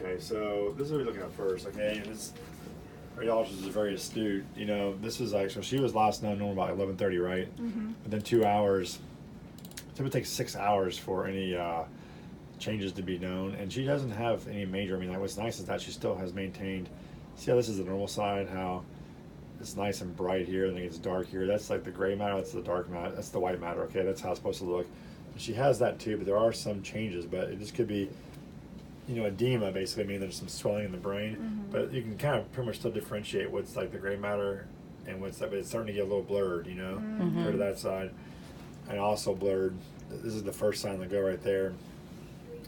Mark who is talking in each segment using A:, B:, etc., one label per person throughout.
A: Okay, so this is what we're looking at first, okay? And this radiologist is very astute. You know, this is actually, she was last known normal about 11:30, right?
B: Mm-hmm.
A: Within 2 hours, it would take 6 hours for any changes to be known. And she doesn't have any major, I mean, what's nice is that she still has maintained, see how this is the normal side, how it's nice and bright here, and then it gets dark here. That's like the gray matter, that's the dark matter, that's the white matter, okay? That's how it's supposed to look. And she has that too, but there are some changes, but it just could be, you know, edema basically. I mean, there's some swelling in the brain,
B: Mm-hmm.
A: but you can kind of pretty much still differentiate what's like the gray matter and what's that, but it's starting to get a little blurred, you know,
B: Mm-hmm.
A: compared to that side. And also blurred, this is the first sign that go right there.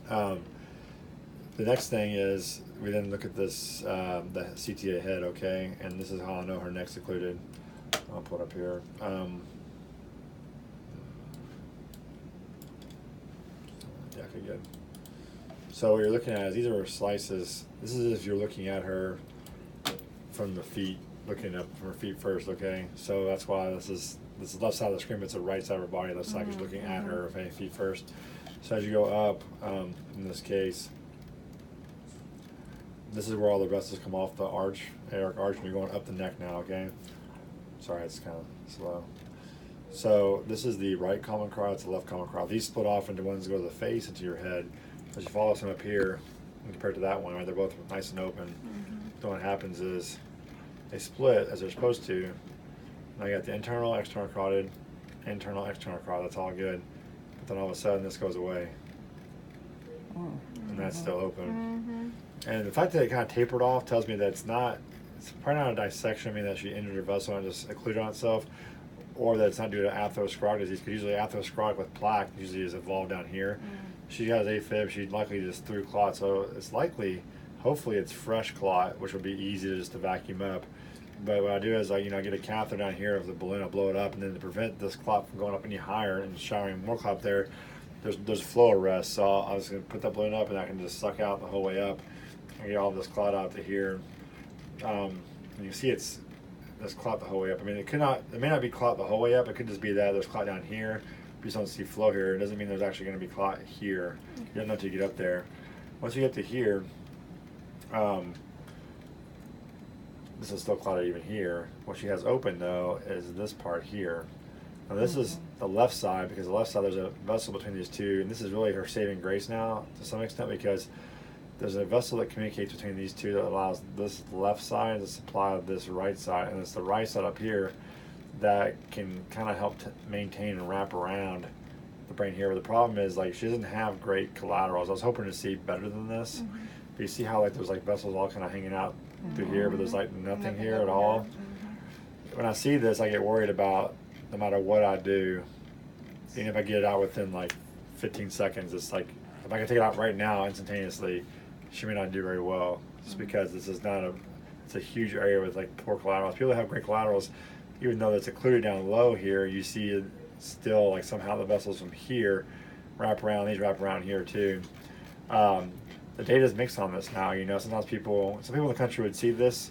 A: The next thing is we then look at this, the CTA head, okay, and this is how I know her neck's occluded. I'll put it up here. Yeah, okay, good. So what you're looking at is these are slices. This is if you're looking at her from the feet, looking up from her feet first, okay? So that's why this is the left side of the screen, but it's the right side of her body. It looks like you're looking at her feet first. So as you go up, in this case, this is where all the vessels come off the aortic arch, and you're going up the neck now, okay? Sorry, it's kind of slow. So this is the right common carotid, it's the left common carotid. These split off into ones that go to the face, into your head. As you follow some up here, compared to that one, right, they're both nice and open. So what happens is they split as they're supposed to. Now you got the internal, external carotid, internal, external carotid, that's all good. But then all of a sudden this goes away. And that's still open. And the fact that it kind of tapered off tells me that it's probably not a dissection, I mean that she injured her vessel and just occluded on itself, or that it's not due to atherosclerotic disease, because usually atherosclerotic with plaque usually is involved down here. She has AFib, she likely just threw clot, so it's likely, hopefully it's fresh clot, which will be easy to just to vacuum up. But what I do is I get a catheter down here of the balloon, I blow it up, and then to prevent this clot from going up any higher and showering more clot there, there's flow arrest. So I was going to put that balloon up, and I can just suck out the whole way up and get all this clot out to here. And you see there's clot the whole way up. I mean, it may not be clot the whole way up. It could just be that there's clot down here. You just don't see flow here. It doesn't mean there's actually going to be clot here. You don't know until you get up there. Once you get to here, this is still clotted even here. What she has open though is this part here. Now this is the left side, because the left side there's a vessel between these two, and this is really her saving grace now to some extent, because there's a vessel that communicates between these two that allows this left side to supply this right side, and it's the right side up here that can kind of help maintain and wrap around the brain here. But the problem is, like, she doesn't have great collaterals. I was hoping to see better than this. But you see how like there's like vessels all kind of hanging out through here, but there's like nothing here at all. When I see this, I get worried about no matter what I do, even if I get it out within like 15 seconds, it's like if I can take it out right now instantaneously, she may not do very well, just because this is not it's a huge area with like poor collaterals. People that have great collaterals, even though it's occluded down low here, you see it still like somehow the vessels from here wrap around, these wrap around here too. The data is mixed on this now, sometimes some people in the country would see this,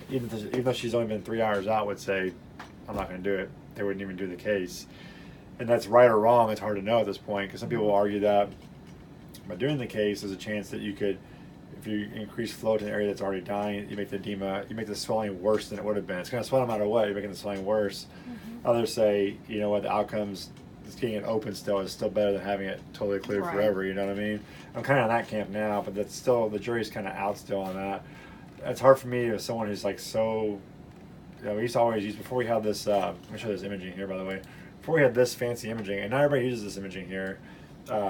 A: even though she's only been 3 hours out, would say, I'm not going to do it. They wouldn't even do the case. And that's right or wrong, it's hard to know at this point, because some people will argue that by doing the case, there's a chance that you could, if you increase flow to an area that's already dying, you make the edema, you make the swelling worse than it would have been. It's going to swell no matter what, you're making the swelling worse. Others say, the outcomes, just getting it open still is still better than having it totally cleared forever, you know what I mean? I'm kind of in that camp now, but that's still, the jury's kind of out still on that. It's hard for me as someone who's like so, we used to always use, before we had this, let me show this imaging here, by the way. Before we had this fancy imaging, and not everybody uses this imaging here,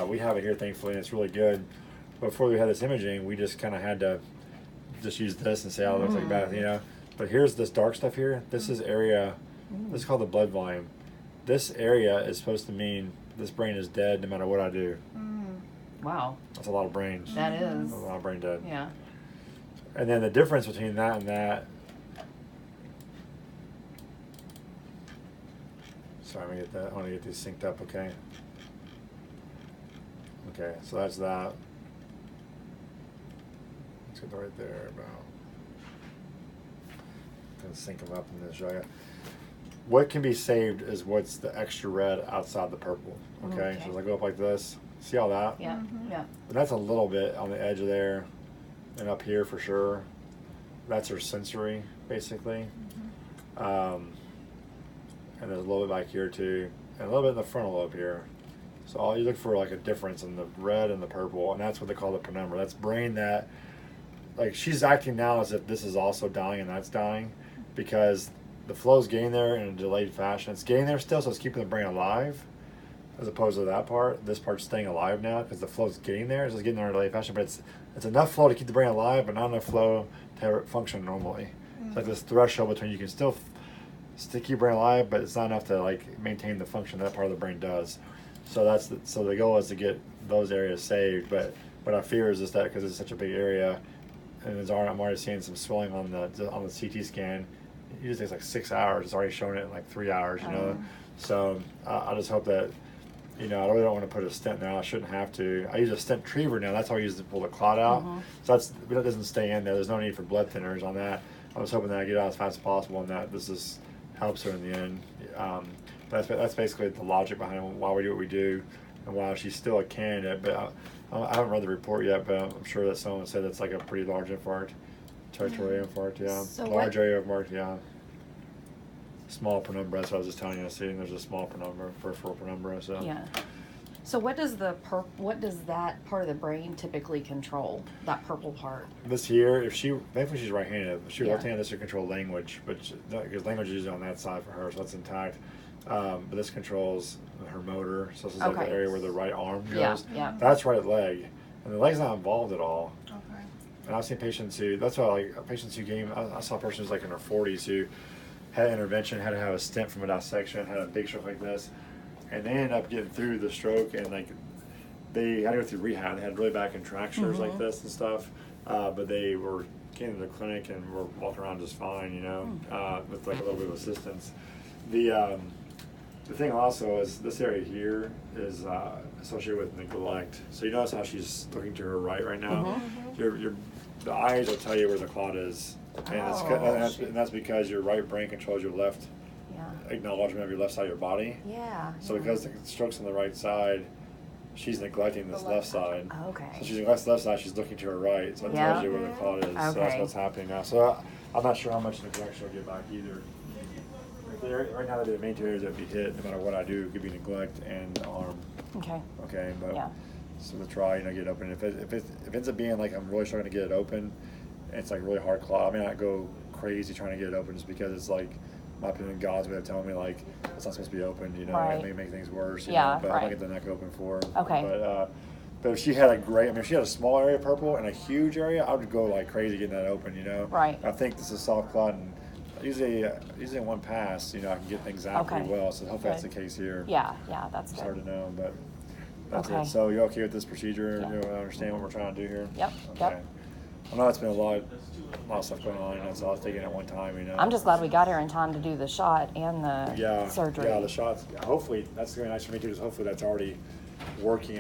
A: we have it here thankfully, and it's really good. But before we had this imaging, we just kind of had to just use this and say, oh, it looks like bad, But here's this dark stuff here. This is area, this is called the blood volume. This area is supposed to mean this brain is dead no matter what I do.
C: Wow.
A: That's a lot of brains.
C: That is.
A: That's a lot of brain dead.
C: Yeah.
A: And then the difference between that and that. Sorry, I'm gonna get that. I want to get these synced up, okay? Okay, so that's that. Let's get that right there. About. Gonna sync them up and then show you. What can be saved is what's the extra red outside the purple. Okay, so as I go up like this, see all that?
C: Yeah. Yeah.
A: And that's a little bit on the edge of there. and up here for sure. That's her sensory, basically. And there's a little bit back here too, and a little bit in the frontal lobe here. So all you look for like a difference in the red and the purple, and that's what they call the penumbra. That's brain that, like, she's acting now as if this is also dying and that's dying, because the flow's getting there in a delayed fashion. It's getting there still, so it's keeping the brain alive, as opposed to that part. This part's staying alive now because the flow's getting there. It's just getting there in a delayed fashion, but it's enough flow to keep the brain alive, but not enough flow to function normally. It's like this threshold between you can still keep your brain alive, but it's not enough to like maintain the function that part of the brain does. So so the goal is to get those areas saved. But what I fear is just that because it's such a big area, and I'm already seeing some swelling on the CT scan. It usually takes like 6 hours. It's already showing it in like 3 hours, you know. So I just hope that, you know, I really don't want to put a stent now. I shouldn't have to. I use a stent retriever now. That's how I use to pull the clot out. So it doesn't stay in there. There's no need for blood thinners on that. I was hoping that I get it out as fast as possible, and that this helps her in the end. That's basically the logic behind why we do what we do, and why she's still a candidate. But I haven't read the report yet, but I'm sure that someone said it's like a pretty large infarct, territorial infarct, yeah. So large area of infarct, yeah. Small penumbra, that's what I was just telling you. See, there's a small penumbra, peripheral penumbra. So
B: yeah. So what does that part of the brain typically control? That purple part.
A: This here, maybe she's right-handed. If she's left-handed, this would control language, because language is usually on that side for her, so that's intact. But this controls her motor. So this is like the area where the right arm goes.
B: Yeah.
A: That's right leg, and the leg's not involved at all. Okay. And I've seen patients who. That's why patients who came. I saw a person who's like in her 40s who had intervention, had to have a stent from a dissection, had a big stroke like this, and they ended up getting through the stroke, and like they had to go through rehab. They had really bad contractures like this and stuff, but they were came to the clinic and were walking around just fine, you know, with like a little bit of assistance. The thing also is this area here is associated with neglect. So you notice how she's looking to her right now. The eyes will tell you where the clot is. And that's because your right brain controls your left acknowledgement of your left side of your body.
B: Yeah.
A: So because the stroke's on the right side, she's neglecting this left side.
B: Oh, okay.
A: So she's neglecting the left side, she's looking to her right. So it tells you where the clot is. So that's what's happening now. So I'm not sure how much neglect she'll get back either. Right now, the main two areas that would be hit, no matter what I do, could be neglect and arm.
B: Okay.
A: Okay, but so to try, get it open. If it ends up being like I'm really struggling to get it open, and it's like really hard clot, I may not go crazy trying to get it open just because it's like my opinion, God's way of telling me like it's not supposed to be open. It may make things worse. But I'll get the neck open for her.
B: Okay.
A: But if she had if she had a small area purple and a huge area, I would go like crazy getting that open.
B: Right.
A: I think this is soft clot, and usually in one pass, I can get things out pretty well. So hopefully that's the case here.
B: Yeah, that's
A: it's
B: good.
A: hard to know, but that's it. So you okay with this procedure?
B: Yeah.
A: You understand what we're trying to do here?
B: Yep.
A: Okay.
B: Yep.
A: I know it's been a lot of stuff going on, so I was taking it at one time.
B: I'm just glad we got here in time to do the shot and the surgery.
A: Yeah, the shots. Hopefully, that's going to be nice for me too. Because hopefully that's already working.